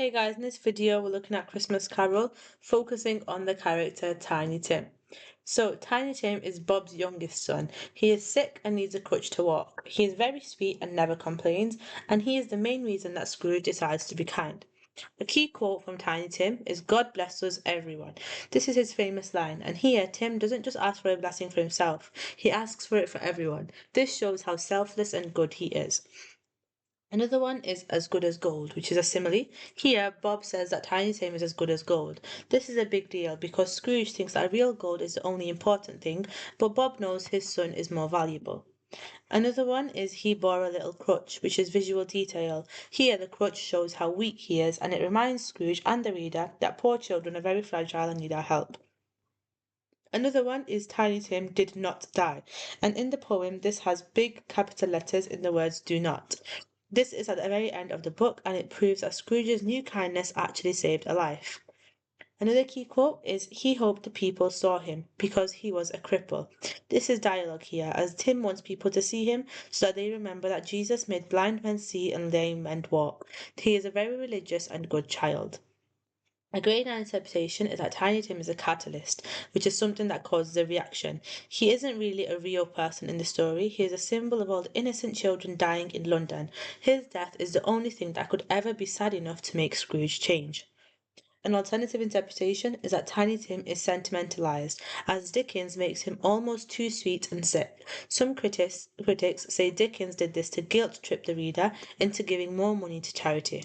Hey guys, in this video we're looking at Christmas Carol, focusing on the character Tiny Tim. So Tiny Tim is Bob's youngest son. He is sick and needs a crutch to walk. He is very sweet and never complains, and he is the main reason that Scrooge decides to be kind. A key quote from Tiny Tim is "God bless us, everyone." This is his famous line, and here Tim doesn't just ask for a blessing for himself, he asks for it for everyone. This shows how selfless and good he is. Another one is as good as gold, which is a simile. Here, Bob says that Tiny Tim is as good as gold. This is a big deal because Scrooge thinks that real gold is the only important thing, but Bob knows his son is more valuable. Another one is he bore a little crutch, which is visual detail. Here, the crutch shows how weak he is, and it reminds Scrooge and the reader that poor children are very fragile and need our help. Another one is Tiny Tim did not die, and in the poem this has big capital letters in the words do not. This is at the very end of the book, and it proves that Scrooge's new kindness actually saved a life. Another key quote is he hoped the people saw him because he was a cripple. This is dialogue here, as Tim wants people to see him so that they remember that Jesus made blind men see and lame men walk. He is a very religious and good child. A grade 9 interpretation is that Tiny Tim is a catalyst, which is something that causes a reaction. He isn't really a real person in the story, he is a symbol of all the innocent children dying in London. His death is the only thing that could ever be sad enough to make Scrooge change. An alternative interpretation is that Tiny Tim is sentimentalized, as Dickens makes him almost too sweet and sick. Some critics say Dickens did this to guilt trip the reader into giving more money to charity.